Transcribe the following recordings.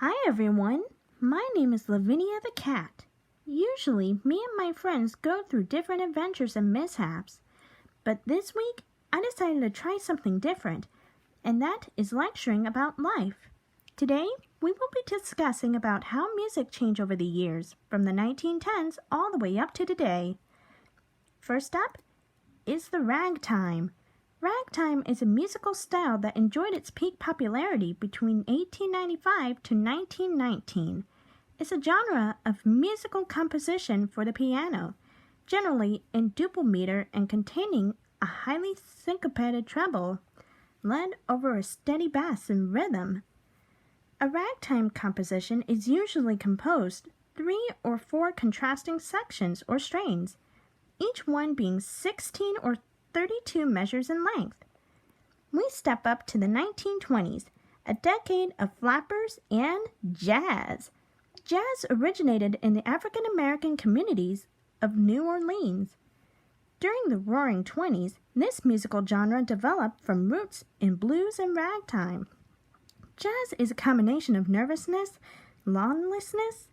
Hi everyone, my name is Lavinia the Cat. Usually, me and my friends go through different adventures and mishaps, but this week I decided to try something different, and that is lecturing about life. Today, we will be discussing about how music changed over the years, from the 1910s all the way up to today. First up is the ragtime. Ragtime is a musical style that enjoyed its peak popularity between 1895 to 1919. It's a genre of musical composition for the piano, generally in duple meter and containing a highly syncopated treble, led over a steady bass and rhythm. A ragtime composition is usually composed 3 or 4 contrasting sections or strains, each one being 16 or 32 measures in length. We step up to the 1920s, a decade of flappers and jazz. Jazz originated in the African American communities of New Orleans. During the Roaring '20s, this musical genre developed from roots in blues and ragtime. Jazz is a combination of nervousness, lawlessness,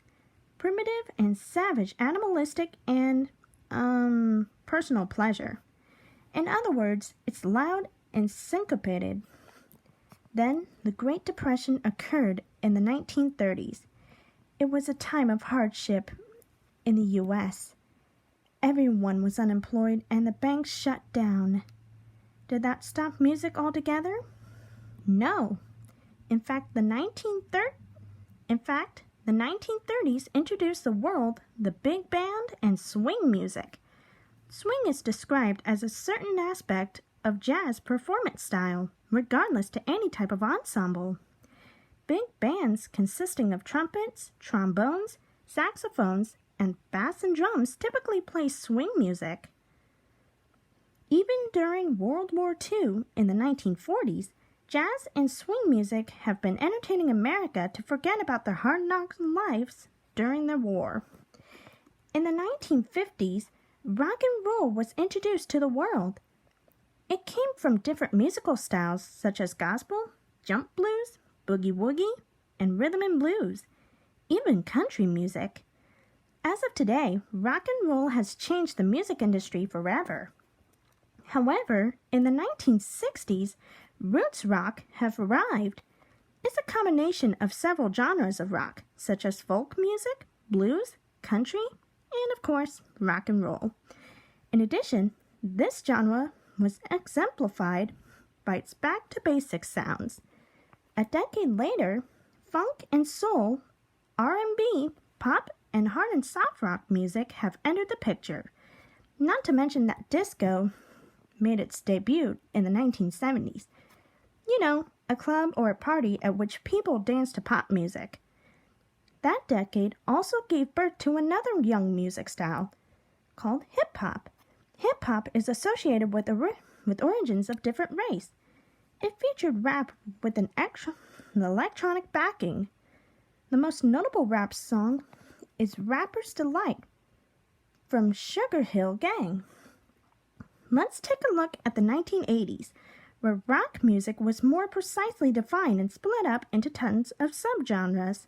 primitive and savage, animalistic, and personal pleasure. In other words, it's loud and syncopated. Then, the Great Depression occurred in the 1930s. It was a time of hardship in the U.S. Everyone was unemployed and the banks shut down. Did that stop music altogether? No. In fact, the 1930s introduced the world the big band and swing music. Swing is described as a certain aspect of jazz performance style, regardless to any type of ensemble. Big bands consisting of trumpets, trombones, saxophones, and bass and drums typically play swing music. Even during World War II in the 1940s, jazz and swing music have been entertaining America to forget about their hard-knock lives during the war. In the 1950s, rock and roll was introduced to the world. It came from different musical styles such as gospel, jump blues, boogie-woogie, and rhythm and blues, even country music. As of today, rock and roll has changed the music industry forever. However, in the 1960s, roots rock have arrived. It's a combination of several genres of rock, such as folk music, blues, country, and of course, rock and roll. In addition, this genre was exemplified by its back-to-basics sounds. A decade later, funk and soul, R&B, pop, and hard and soft rock music have entered the picture. Not to mention that disco made its debut in the 1970s. You know, a club or a party at which people dance to pop music. That decade also gave birth to another young music style called hip-hop. Hip-hop is associated with origins of different race. It featured rap with an electronic backing. The most notable rap song is Rapper's Delight from Sugar Hill Gang. Let's take a look at the 1980s, where rock music was more precisely defined and split up into tons of subgenres: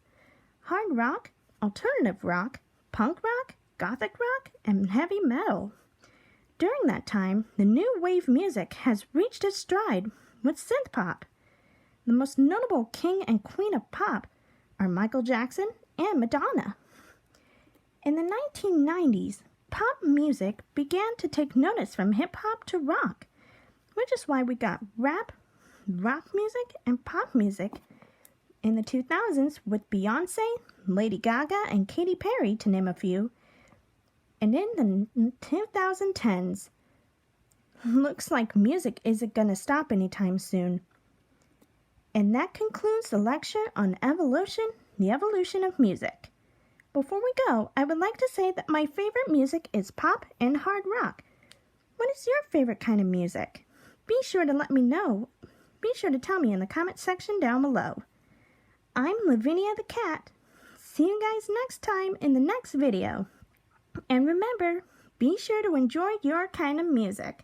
hard rock, alternative rock, punk rock, gothic rock, and heavy metal. During that time, the new wave music has reached its stride with synth pop. The most notable king and queen of pop are Michael Jackson and Madonna. In the 1990s, pop music began to take notice from hip-hop to rock, which is why we got rap, rock music, and pop music in the 2000s with Beyonce, Lady Gaga, and Katy Perry, to name a few. And in the 2010s, looks like music isn't going to stop anytime soon. And that concludes the lecture on the evolution of music. Before we go, I would like to say that my favorite music is pop and hard rock. What is your favorite kind of music? Be sure to let me know. Be sure to tell me in the comment section down below. I'm Lavinia the Cat. See you guys next time in the next video. And remember, be sure to enjoy your kind of music.